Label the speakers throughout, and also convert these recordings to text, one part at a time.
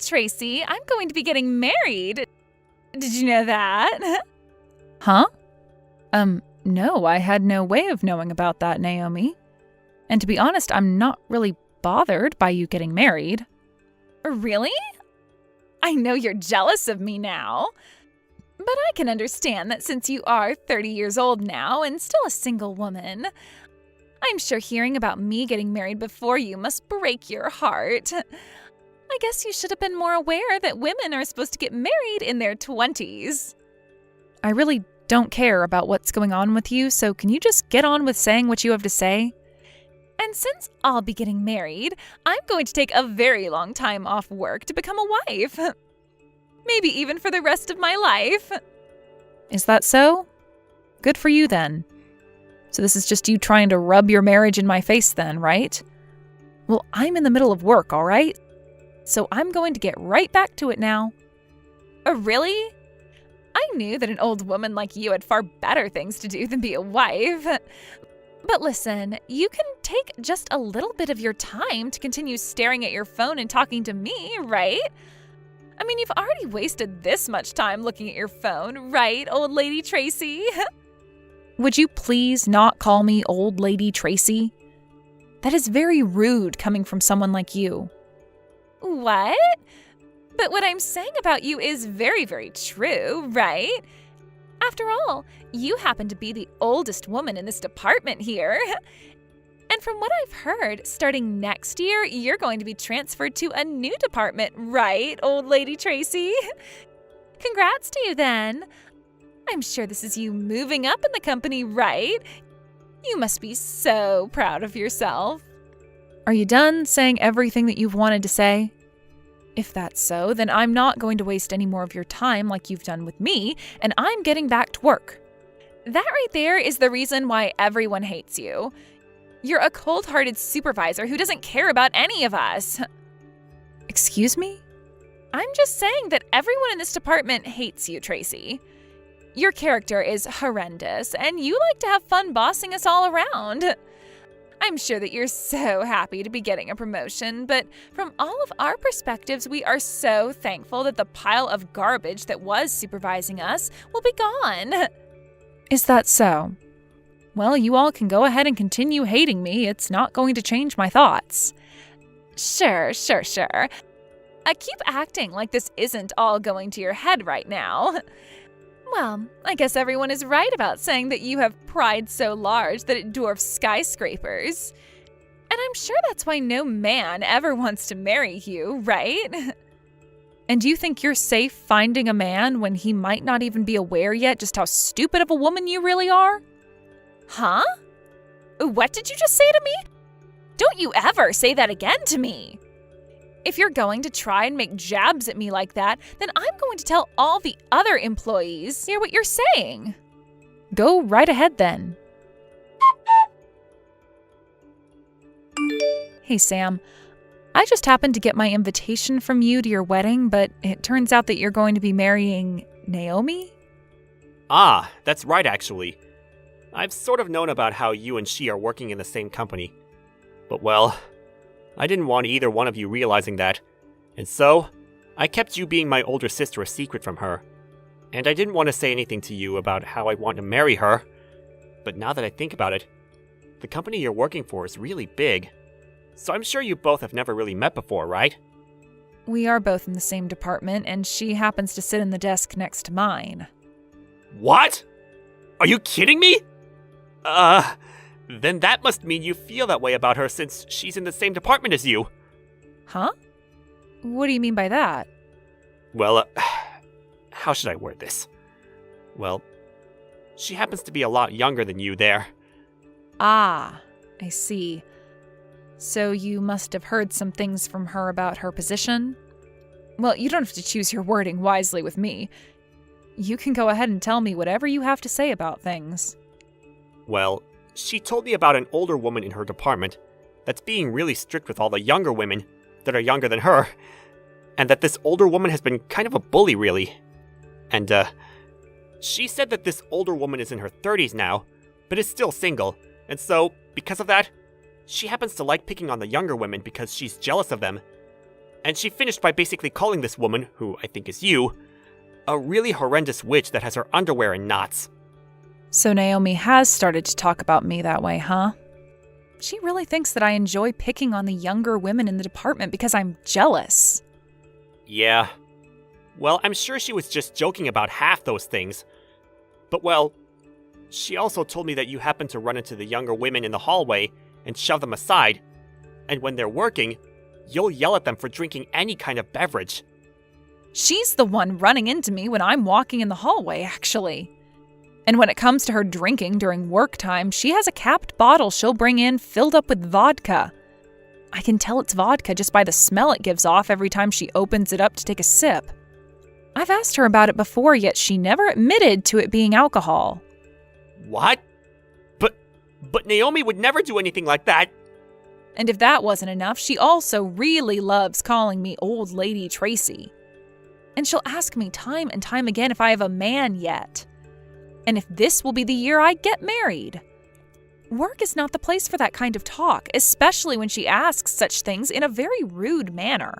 Speaker 1: Tracy, I'm going to be getting married. Did you know that?
Speaker 2: Huh? No, I had no way of knowing about that, Naomi. And to be honest, I'm not really bothered by you getting married.
Speaker 1: Really? I know you're jealous of me now. But I can understand that since you are 30 years old now and still a single woman, I'm sure hearing about me getting married before you must break your heart. I guess you should have been more aware that women are supposed to get married in their 20s.
Speaker 2: I really don't care about what's going on with you, so can you just get on with saying what you have to say?
Speaker 1: And since I'll be getting married, I'm going to take a very long time off work to become a wife. Maybe even for the rest of my life.
Speaker 2: Is that so? Good for you then. So this is just you trying to rub your marriage in my face then, right? Well, I'm in the middle of work, all right? So I'm going to get right back to it now.
Speaker 1: Really? I knew that an old woman like you had far better things to do than be a wife. But listen, you can take just a little bit of your time to continue staring at your phone and talking to me, right? I mean, you've already wasted this much time looking at your phone, right, old lady Tracy?
Speaker 2: Would you please not call me old lady Tracy? That is very rude coming from someone like you.
Speaker 1: What? But what I'm saying about you is very, very true, right? After all, you happen to be the oldest woman in this department here. And from what I've heard, starting next year, you're going to be transferred to a new department, right, old lady Tracy? Congrats to you then. I'm sure this is you moving up in the company, right? You must be so proud of yourself.
Speaker 2: Are you done saying everything that you've wanted to say? If that's so, then I'm not going to waste any more of your time like you've done with me, and I'm getting back to work.
Speaker 1: That right there is the reason why everyone hates you. You're a cold-hearted supervisor who doesn't care about any of us.
Speaker 2: Excuse me?
Speaker 1: I'm just saying that everyone in this department hates you, Tracy. Your character is horrendous, and you like to have fun bossing us all around. I'm sure that you're so happy to be getting a promotion, but from all of our perspectives, we are so thankful that the pile of garbage that was supervising us will be gone.
Speaker 2: Is that so? Well, you all can go ahead and continue hating me. It's not going to change my thoughts.
Speaker 1: Sure. I keep acting like this isn't all going to your head right now. Well, I guess everyone is right about saying that you have pride so large that it dwarfs skyscrapers. And I'm sure that's why no man ever wants to marry you, right?
Speaker 2: And do you think you're safe finding a man when he might not even be aware yet just how stupid of a woman you really are?
Speaker 1: Huh? What did you just say to me? Don't you ever say that again to me. If you're going to try and make jabs at me like that, then I'm going to tell all the other employees hear what you're saying.
Speaker 2: Go right ahead then. Hey, Sam. I just happened to get my invitation from you to your wedding, but it turns out that you're going to be marrying Naomi?
Speaker 3: Ah, that's right actually. I've sort of known about how you and she are working in the same company. But well, I didn't want either one of you realizing that, and so I kept you being my older sister a secret from her. And I didn't want to say anything to you about how I want to marry her, but now that I think about it, the company you're working for is really big. So I'm sure you both have never really met before, right?
Speaker 2: We are both in the same department, and she happens to sit in the desk next to mine.
Speaker 3: What? Are you kidding me? Then that must mean you feel that way about her since she's in the same department as you.
Speaker 2: Huh? What do you mean by that?
Speaker 3: Well, how should I word this? Well, she happens to be a lot younger than you there.
Speaker 2: Ah, I see. So you must have heard some things from her about her position? Well, you don't have to choose your wording wisely with me. You can go ahead and tell me whatever you have to say about things.
Speaker 3: Well, she told me about an older woman in her department that's being really strict with all the younger women that are younger than her, and that this older woman has been kind of a bully, really. And, she said that this older woman is in her 30s now, but is still single, and so, because of that, she happens to like picking on the younger women because she's jealous of them. And she finished by basically calling this woman, who I think is you, a really horrendous witch that has her underwear in knots.
Speaker 2: So Naomi has started to talk about me that way, huh? She really thinks that I enjoy picking on the younger women in the department because I'm jealous.
Speaker 3: Yeah. Well, I'm sure she was just joking about half those things. But well, she also told me that you happen to run into the younger women in the hallway and shove them aside, and when they're working, you'll yell at them for drinking any kind of beverage.
Speaker 2: She's the one running into me when I'm walking in the hallway, actually. And when it comes to her drinking during work time, she has a capped bottle she'll bring in filled up with vodka. I can tell it's vodka just by the smell it gives off every time she opens it up to take a sip. I've asked her about it before, yet she never admitted to it being alcohol.
Speaker 3: What? But Naomi would never do anything like that.
Speaker 2: And if that wasn't enough, she also really loves calling me Old Lady Tracy. And she'll ask me time and time again if I have a man yet. And if this will be the year I get married. Work is not the place for that kind of talk, especially when she asks such things in a very rude manner.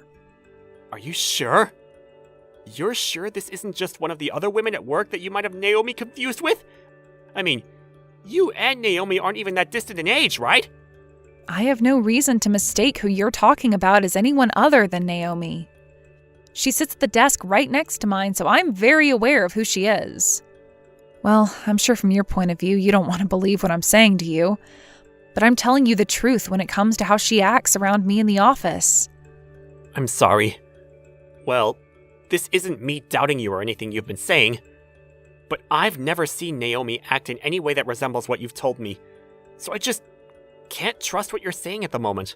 Speaker 3: Are you sure? You're sure this isn't just one of the other women at work that you might have Naomi confused with? I mean, you and Naomi aren't even that distant in age, right?
Speaker 2: I have no reason to mistake who you're talking about as anyone other than Naomi. She sits at the desk right next to mine, so I'm very aware of who she is. Well, I'm sure from your point of view, you don't want to believe what I'm saying to you, but I'm telling you the truth when it comes to how she acts around me in the office.
Speaker 3: I'm sorry. Well, this isn't me doubting you or anything you've been saying, but I've never seen Naomi act in any way that resembles what you've told me, so I just can't trust what you're saying at the moment.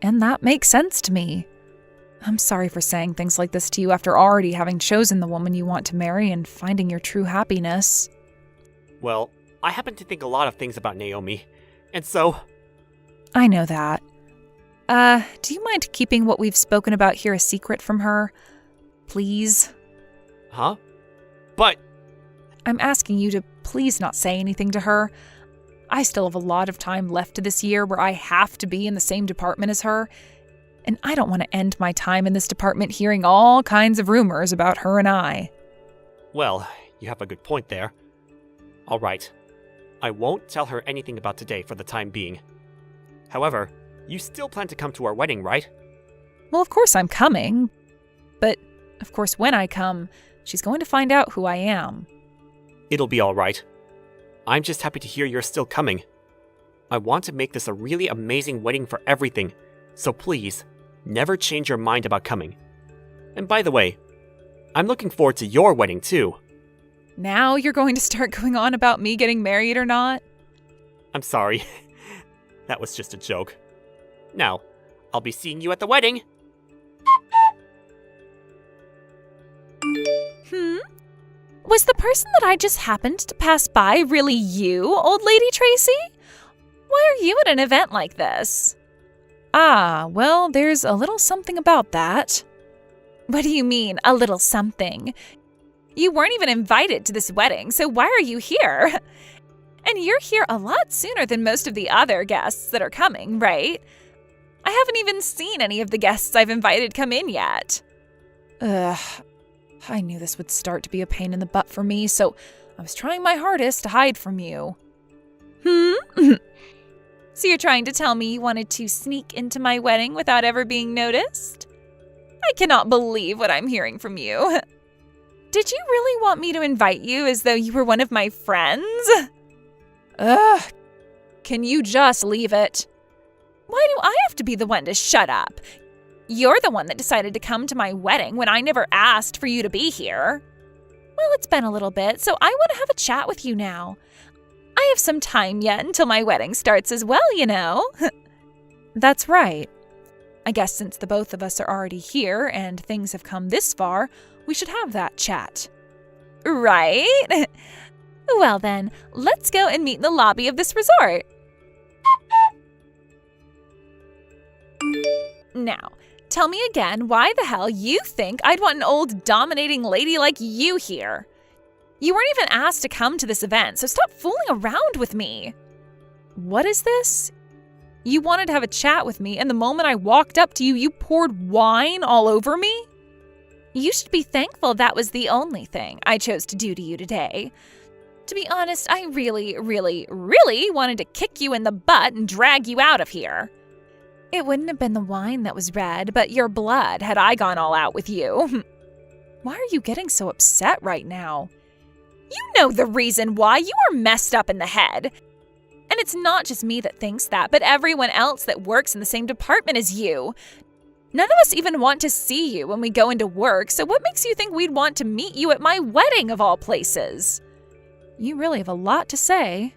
Speaker 2: And that makes sense to me. I'm sorry for saying things like this to you after already having chosen the woman you want to marry and finding your true happiness.
Speaker 3: Well, I happen to think a lot of things about Naomi, and so...
Speaker 2: I know that. Do you mind keeping what we've spoken about here a secret from her? Please?
Speaker 3: Huh? But...
Speaker 2: I'm asking you to please not say anything to her. I still have a lot of time left to this year where I have to be in the same department as her, and I don't want to end my time in this department hearing all kinds of rumors about her and I.
Speaker 3: Well, you have a good point there. All right. I won't tell her anything about today for the time being. However, you still plan to come to our wedding, right?
Speaker 2: Well, of course I'm coming. But, of course, when I come, she's going to find out who I am.
Speaker 3: It'll be all right. I'm just happy to hear you're still coming. I want to make this a really amazing wedding for everything, so please, never change your mind about coming. And by the way, I'm looking forward to your wedding too.
Speaker 2: Now you're going to start going on about me getting married or not?
Speaker 3: I'm sorry. That was just a joke. Now, I'll be seeing you at the wedding.
Speaker 1: Was the person that I just happened to pass by really you, Old Lady Tracy? Why are you at an event like this?
Speaker 2: Ah, well, there's a little something about that.
Speaker 1: What do you mean, a little something? You weren't even invited to this wedding, so why are you here? And you're here a lot sooner than most of the other guests that are coming, right? I haven't even seen any of the guests I've invited come in yet.
Speaker 2: Ugh, I knew this would start to be a pain in the butt for me, so I was trying my hardest to hide from you.
Speaker 1: So you're trying to tell me you wanted to sneak into my wedding without ever being noticed? I cannot believe what I'm hearing from you. Did you really want me to invite you as though you were one of my friends?
Speaker 2: Ugh, can you just leave it?
Speaker 1: Why do I have to be the one to shut up? You're the one that decided to come to my wedding when I never asked for you to be here. Well, it's been a little bit, so I want to have a chat with you now. I have some time yet until my wedding starts as well, you know.
Speaker 2: That's right. I guess since the both of us are already here and things have come this far, we should have that chat.
Speaker 1: Right? Well then, let's go and meet in the lobby of this resort. Now, tell me again why the hell you think I'd want an old dominating lady like you here. You weren't even asked to come to this event, so stop fooling around with me.
Speaker 2: What is this? You wanted to have a chat with me, and the moment I walked up to you, you poured wine all over me?
Speaker 1: You should be thankful that was the only thing I chose to do to you today. To be honest, I really, really, really wanted to kick you in the butt and drag you out of here. It wouldn't have been the wine that was red, but your blood had I gone all out with you.
Speaker 2: Why are you getting so upset right now?
Speaker 1: You know the reason why. You are messed up in the head. And it's not just me that thinks that, but everyone else that works in the same department as you. None of us even want to see you when we go into work, so what makes you think we'd want to meet you at my wedding of all places?
Speaker 2: You really have a lot to say.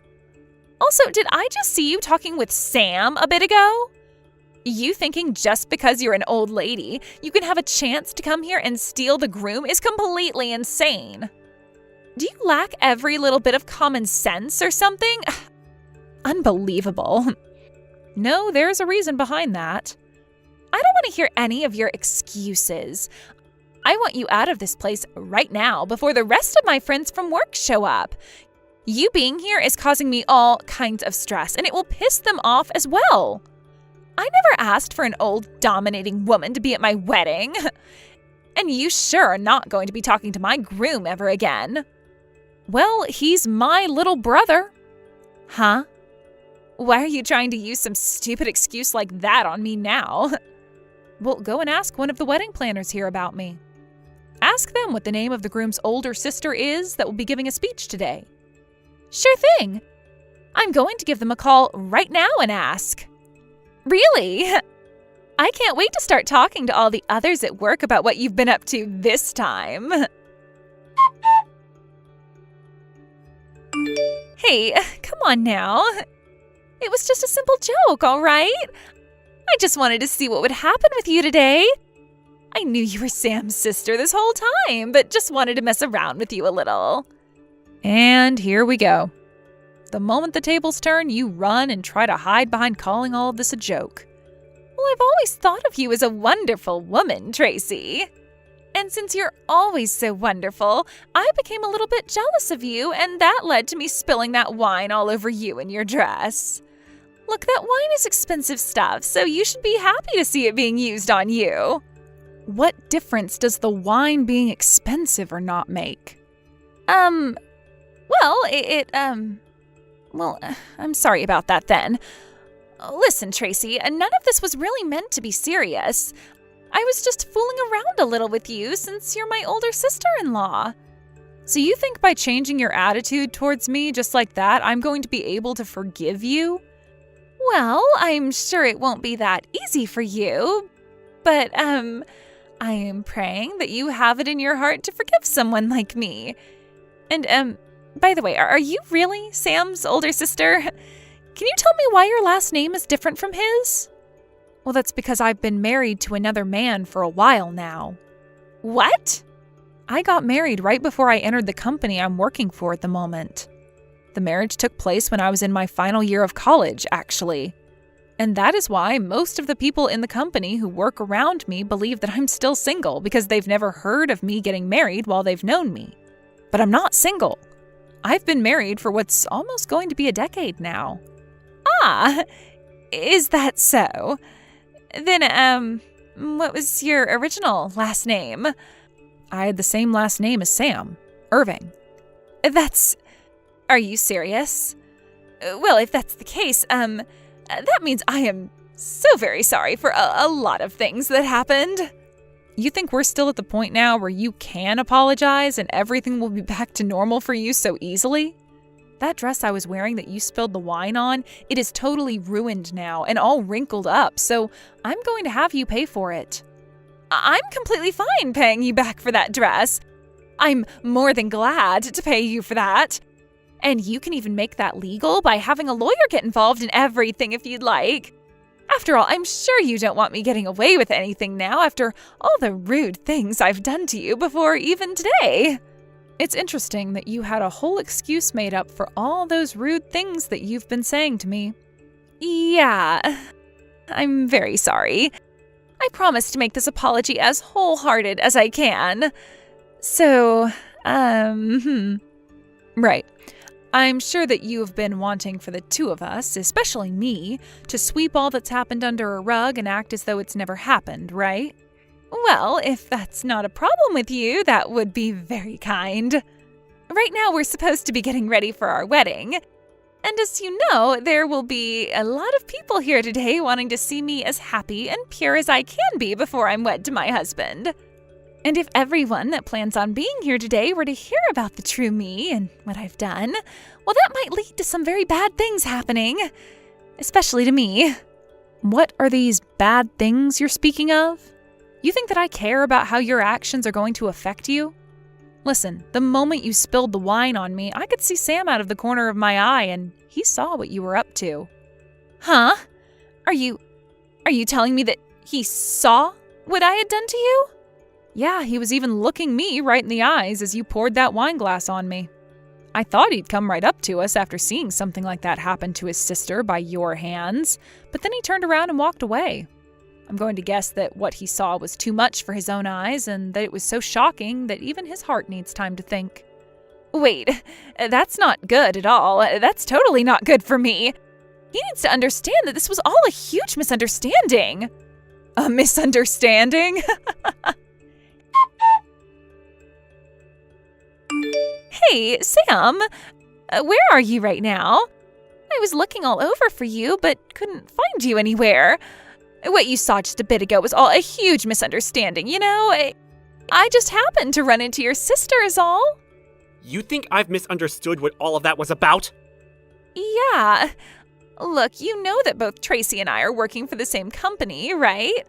Speaker 1: Also, did I just see you talking with Sam a bit ago? You thinking just because you're an old lady, you can have a chance to come here and steal the groom is completely insane. Do you lack every little bit of common sense or something?
Speaker 2: Unbelievable. No, there's a reason behind that.
Speaker 1: I don't want to hear any of your excuses. I want you out of this place right now before the rest of my friends from work show up. You being here is causing me all kinds of stress, and it will piss them off as well. I never asked for an old, dominating woman to be at my wedding. And you sure are not going to be talking to my groom ever again.
Speaker 2: Well, he's my little brother.
Speaker 1: Huh? Why are you trying to use some stupid excuse like that on me now?
Speaker 2: Well, go and ask one of the wedding planners here about me. Ask them what the name of the groom's older sister is that will be giving a speech today.
Speaker 1: Sure thing. I'm going to give them a call right now and ask. Really? I can't wait to start talking to all the others at work about what you've been up to this time. Hey, come on now. It was just a simple joke, all right? I just wanted to see what would happen with you today. I knew you were Sam's sister this whole time, but just wanted to mess around with you a little.
Speaker 2: And here we go. The moment the tables turn, you run and try to hide behind calling all of this a joke.
Speaker 1: Well, I've always thought of you as a wonderful woman, Tracy. And since you're always so wonderful, I became a little bit jealous of you, and that led to me spilling that wine all over you and your dress. Look, that wine is expensive stuff, so you should be happy to see it being used on you.
Speaker 2: What difference does the wine being expensive or not make?
Speaker 1: Well, I'm sorry about that then. Listen, Tracy, none of this was really meant to be serious. I was just fooling around a little with you since you're my older sister-in-law.
Speaker 2: So you think by changing your attitude towards me just like that, I'm going to be able to forgive you?
Speaker 1: Well, I'm sure it won't be that easy for you, but, I am praying that you have it in your heart to forgive someone like me. And, by the way, are you really Sam's older sister? Can you tell me why your last name is different from his?
Speaker 2: Well, that's because I've been married to another man for a while now.
Speaker 1: What?
Speaker 2: I got married right before I entered the company I'm working for at the moment. The marriage took place when I was in my final year of college, actually. And that is why most of the people in the company who work around me believe that I'm still single because they've never heard of me getting married while they've known me. But I'm not single. I've been married for what's almost going to be a decade now.
Speaker 1: Ah, is that so? Then, what was your original last name?
Speaker 2: I had the same last name as Sam, Irving.
Speaker 1: Are you serious? Well, if that's the case, that means I am so very sorry for a lot of things that happened.
Speaker 2: You think we're still at the point now where you can apologize and everything will be back to normal for you so easily? That dress I was wearing that you spilled the wine on, it is totally ruined now and all wrinkled up, so I'm going to have you pay for it.
Speaker 1: I'm completely fine paying you back for that dress. I'm more than glad to pay you for that. And you can even make that legal by having a lawyer get involved in everything if you'd like. After all, I'm sure you don't want me getting away with anything now after all the rude things I've done to you before even today.
Speaker 2: It's interesting that you had a whole excuse made up for all those rude things that you've been saying to me.
Speaker 1: Yeah, I'm very sorry. I promise to make this apology as wholehearted as I can. So,
Speaker 2: Right. I'm sure that you have been wanting for the two of us, especially me, to sweep all that's happened under a rug and act as though it's never happened, right?
Speaker 1: Well, if that's not a problem with you, that would be very kind. Right now, we're supposed to be getting ready for our wedding. And as you know, there will be a lot of people here today wanting to see me as happy and pure as I can be before I'm wed to my husband. And if everyone that plans on being here today were to hear about the true me and what I've done, well, that might lead to some very bad things happening, especially to me.
Speaker 2: What are these bad things you're speaking of? You think that I care about how your actions are going to affect you? Listen, the moment you spilled the wine on me, I could see Sam out of the corner of my eye, and he saw what you were up to.
Speaker 1: Huh? Are you telling me that he saw what I had done to you?
Speaker 2: Yeah, he was even looking me right in the eyes as you poured that wine glass on me. I thought he'd come right up to us after seeing something like that happen to his sister by your hands, but then he turned around and walked away. I'm going to guess that what he saw was too much for his own eyes and that it was so shocking that even his heart needs time to think.
Speaker 1: Wait, that's not good at all. That's totally not good for me. He needs to understand that this was all a huge misunderstanding.
Speaker 2: A misunderstanding?
Speaker 1: Hey, Sam, where are you right now? I was looking all over for you, but couldn't find you anywhere. What you saw just a bit ago was all a huge misunderstanding, you know? I just happened to run into your sister is all.
Speaker 3: You think I've misunderstood what all of that was about?
Speaker 1: Yeah. Look, you know that both Tracy and I are working for the same company, right?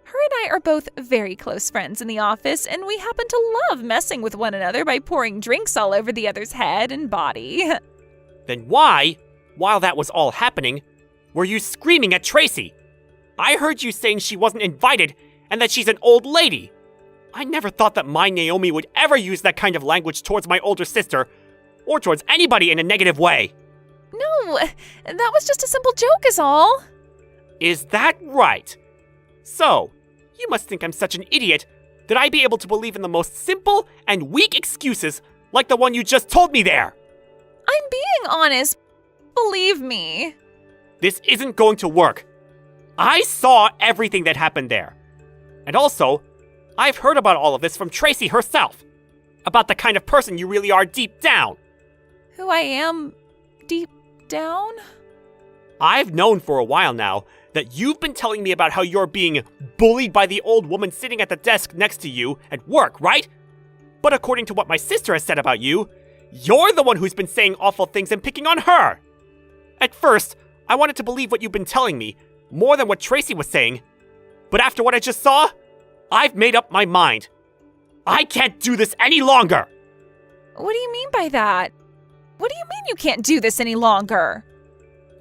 Speaker 1: Her and I are both very close friends in the office, and we happen to love messing with one another by pouring drinks all over the other's head and body.
Speaker 3: Then why, while that was all happening, were you screaming at Tracy? I heard you saying she wasn't invited and that she's an old lady. I never thought that my Naomi would ever use that kind of language towards my older sister, or towards anybody in a negative way.
Speaker 1: No, that was just a simple joke is all.
Speaker 3: Is that right? So, you must think I'm such an idiot that I'd be able to believe in the most simple and weak excuses like the one you just told me there.
Speaker 1: I'm being honest. Believe me.
Speaker 3: This isn't going to work. I saw everything that happened there. And also, I've heard about all of this from Tracy herself. About the kind of person you really are deep down.
Speaker 1: Who I am deep down?
Speaker 3: I've known for a while now that you've been telling me about how you're being bullied by the old woman sitting at the desk next to you at work, right? But according to what my sister has said about you, you're the one who's been saying awful things and picking on her. At first, I wanted to believe what you've been telling me, more than what Tracy was saying. But after what I just saw, I've made up my mind. I can't do this any longer.
Speaker 1: What do you mean by that? What do you mean you can't do this any longer?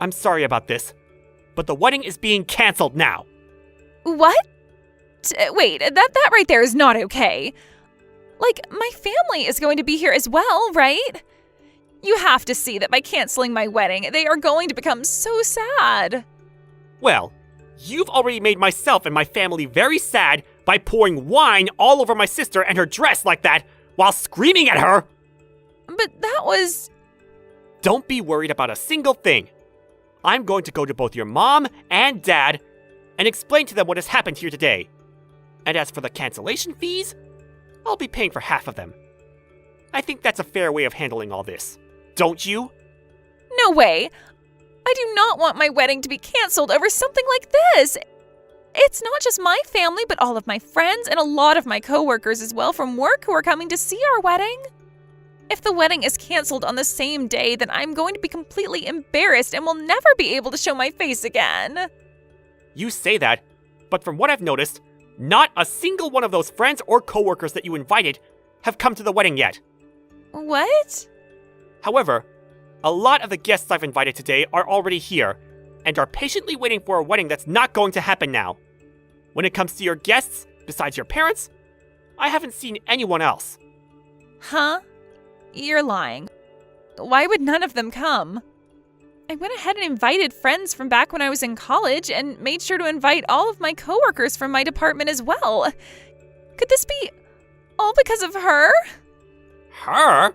Speaker 3: I'm sorry about this, but the wedding is being canceled now.
Speaker 1: What? Wait, that right there is not okay. Like, my family is going to be here as well, right? You have to see that by canceling my wedding, they are going to become so sad.
Speaker 3: Well, you've already made myself and my family very sad by pouring wine all over my sister and her dress like that while screaming at her.
Speaker 1: But that was...
Speaker 3: Don't be worried about a single thing. I'm going to go to both your mom and dad and explain to them what has happened here today. And as for the cancellation fees, I'll be paying for half of them. I think that's a fair way of handling all this. Don't you?
Speaker 1: No way. I do not want my wedding to be canceled over something like this. It's not just my family, but all of my friends and a lot of my coworkers as well from work who are coming to see our wedding. If the wedding is canceled on the same day, then I'm going to be completely embarrassed and will never be able to show my face again.
Speaker 3: You say that, but from what I've noticed, not a single one of those friends or coworkers that you invited have come to the wedding yet.
Speaker 1: What?
Speaker 3: However, a lot of the guests I've invited today are already here and are patiently waiting for a wedding that's not going to happen now. When it comes to your guests, besides your parents, I haven't seen anyone else.
Speaker 1: Huh? You're lying. Why would none of them come? I went ahead and invited friends from back when I was in college and made sure to invite all of my coworkers from my department as well. Could this be all because of her?
Speaker 3: Her?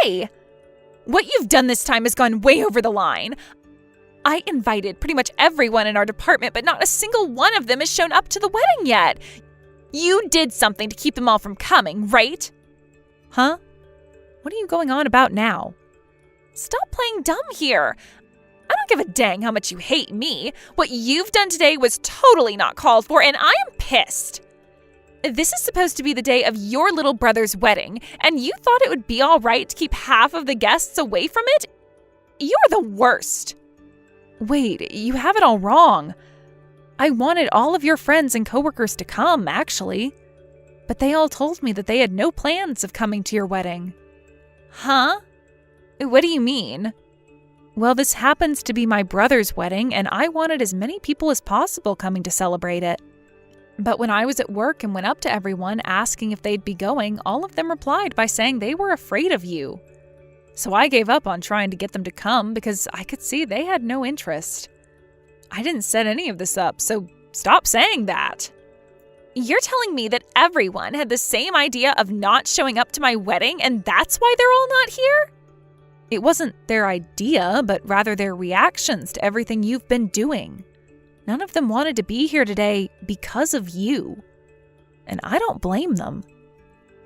Speaker 1: Hey! What you've done this time has gone way over the line. I invited pretty much everyone in our department, but not a single one of them has shown up to the wedding yet. You did something to keep them all from coming, right?
Speaker 2: Huh? What are you going on about now?
Speaker 1: Stop playing dumb here. I don't give a dang how much you hate me. What you've done today was totally not called for, and I am pissed. This is supposed to be the day of your little brother's wedding, and you thought it would be all right to keep half of the guests away from it? You're the worst.
Speaker 2: Wait, you have it all wrong. I wanted all of your friends and coworkers to come, actually. But they all told me that they had no plans of coming to your wedding.
Speaker 1: Huh? What do you mean?
Speaker 2: Well, this happens to be my brother's wedding, and I wanted as many people as possible coming to celebrate it. But when I was at work and went up to everyone asking if they'd be going, all of them replied by saying they were afraid of you. So I gave up on trying to get them to come because I could see they had no interest. I didn't set any of this up, so stop saying that.
Speaker 1: You're telling me that everyone had the same idea of not showing up to my wedding, and that's why they're all not here?
Speaker 2: It wasn't their idea, but rather their reactions to everything you've been doing. None of them wanted to be here today because of you. And I don't blame them.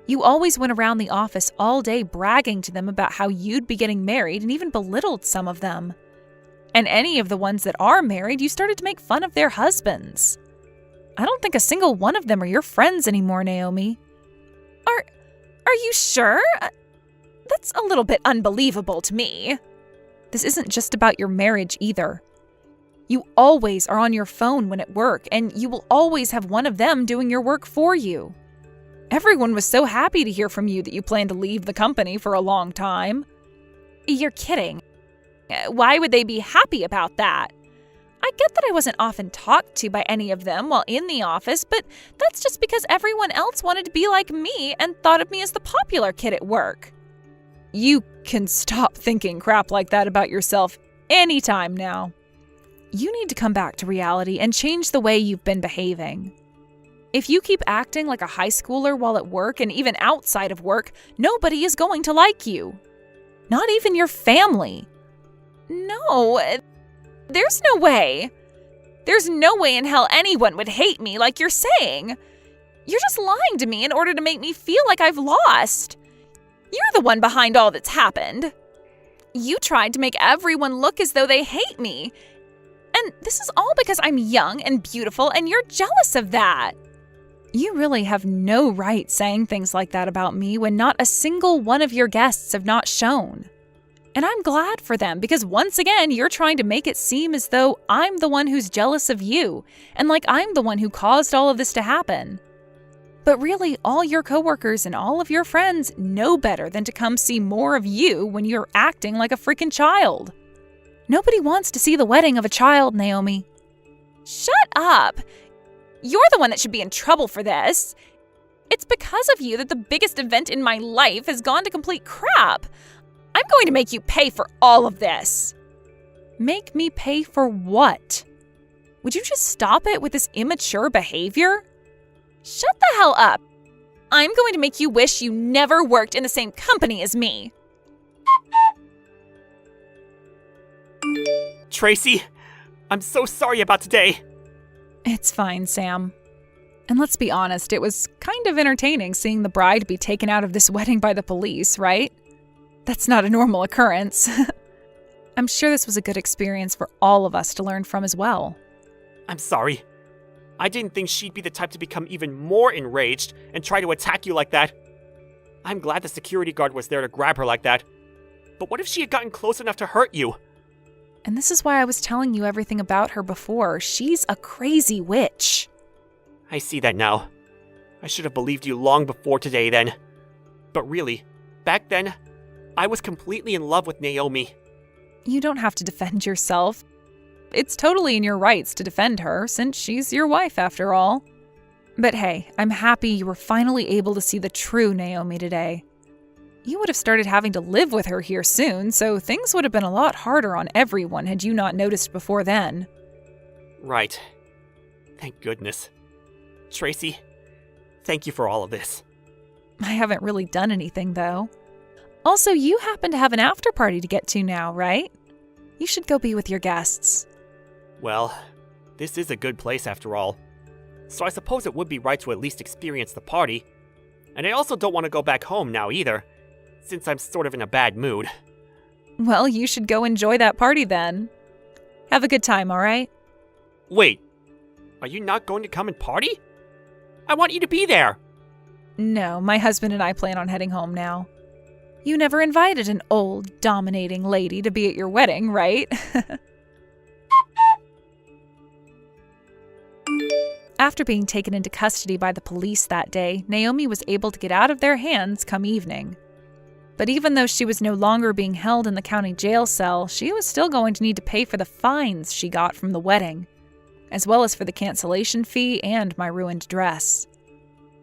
Speaker 2: You always went around the office all day bragging to them about how you'd be getting married and even belittled some of them. And any of the ones that are married, you started to make fun of their husbands. I don't think a single one of them are your friends anymore, Naomi.
Speaker 1: Are you sure? That's a little bit unbelievable to me.
Speaker 2: This isn't just about your marriage either. You always are on your phone when at work, and you will always have one of them doing your work for you. Everyone was so happy to hear from you that you plan to leave the company for a long time.
Speaker 1: You're kidding. Why would they be happy about that? I get that I wasn't often talked to by any of them while in the office, but that's just because everyone else wanted to be like me and thought of me as the popular kid at work.
Speaker 2: You can stop thinking crap like that about yourself anytime now. You need to come back to reality and change the way you've been behaving. If you keep acting like a high schooler while at work and even outside of work, nobody is going to like you. Not even your family.
Speaker 1: No, there's no way. There's no way in hell anyone would hate me like you're saying. You're just lying to me in order to make me feel like I've lost. You're the one behind all that's happened. You tried to make everyone look as though they hate me. And this is all because I'm young and beautiful, and you're jealous of that.
Speaker 2: You really have no right saying things like that about me when not a single one of your guests have not shown. And I'm glad for them because once again, you're trying to make it seem as though I'm the one who's jealous of you and like I'm the one who caused all of this to happen. But really, all your coworkers and all of your friends know better than to come see more of you when you're acting like a freaking child. Nobody wants to see the wedding of a child, Naomi.
Speaker 1: Shut up! You're the one that should be in trouble for this. It's because of you that the biggest event in my life has gone to complete crap. I'm going to make you pay for all of this.
Speaker 2: Make me pay for what? Would you just stop it with this immature behavior?
Speaker 1: Shut the hell up. I'm going to make you wish you never worked in the same company as me.
Speaker 3: Tracy, I'm so sorry about today.
Speaker 2: It's fine, Sam. And let's be honest, it was kind of entertaining seeing the bride be taken out of this wedding by the police, right? That's not a normal occurrence. I'm sure this was a good experience for all of us to learn from as well.
Speaker 3: I'm sorry. I didn't think she'd be the type to become even more enraged and try to attack you like that. I'm glad the security guard was there to grab her like that. But what if she had gotten close enough to hurt you?
Speaker 2: And this is why I was telling you everything about her before. She's a crazy witch.
Speaker 3: I see that now. I should have believed you long before today then. But really, back then, I was completely in love with Naomi.
Speaker 2: You don't have to defend yourself. It's totally in your rights to defend her, since she's your wife after all. But hey, I'm happy you were finally able to see the true Naomi today. You would have started having to live with her here soon, so things would have been a lot harder on everyone had you not noticed before then.
Speaker 3: Right. Thank goodness. Tracy, thank you for all of this.
Speaker 2: I haven't really done anything, though. Also, you happen to have an after party to get to now, right? You should go be with your guests.
Speaker 3: Well, this is a good place after all. So I suppose it would be right to at least experience the party. And I also don't want to go back home now either, since I'm sort of in a bad mood.
Speaker 2: Well, you should go enjoy that party then. Have a good time, all right?
Speaker 3: Wait, are you not going to come and party? I want you to be there!
Speaker 2: No, my husband and I plan on heading home now. You never invited an old, dominating lady to be at your wedding, right? After being taken into custody by the police that day, Naomi was able to get out of their hands come evening. But even though she was no longer being held in the county jail cell, she was still going to need to pay for the fines she got from the wedding, as well as for the cancellation fee and my ruined dress.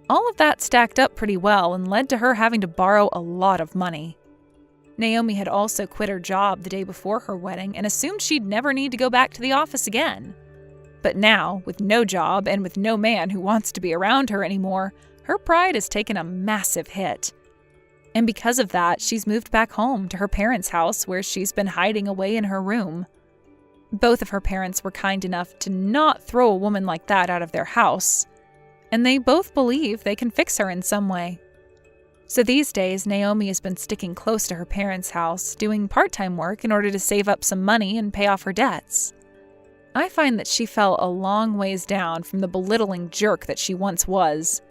Speaker 2: All of that stacked up pretty well and led to her having to borrow a lot of money. Naomi had also quit her job the day before her wedding and assumed she'd never need to go back to the office again. But now, with no job and with no man who wants to be around her anymore, her pride has taken a massive hit. And because of that, she's moved back home to her parents' house where she's been hiding away in her room. Both of her parents were kind enough to not throw a woman like that out of their house, and they both believe they can fix her in some way. So these days, Naomi has been sticking close to her parents' house, doing part-time work in order to save up some money and pay off her debts. I find that she fell a long ways down from the belittling jerk that she once was.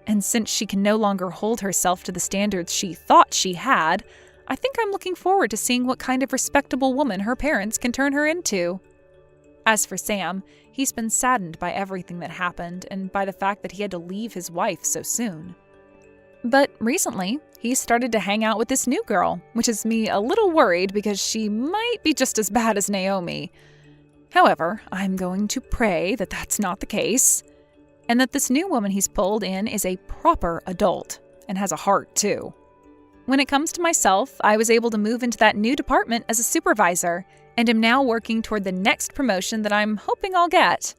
Speaker 2: And since she can no longer hold herself to the standards she thought she had, I think I'm looking forward to seeing what kind of respectable woman her parents can turn her into. As for Sam, he's been saddened by everything that happened and by the fact that he had to leave his wife so soon. But recently, he's started to hang out with this new girl, which has me a little worried because she might be just as bad as Naomi. However, I'm going to pray that that's not the case, and that this new woman he's pulled in is a proper adult and has a heart too. When it comes to myself, I was able to move into that new department as a supervisor and am now working toward the next promotion that I'm hoping I'll get.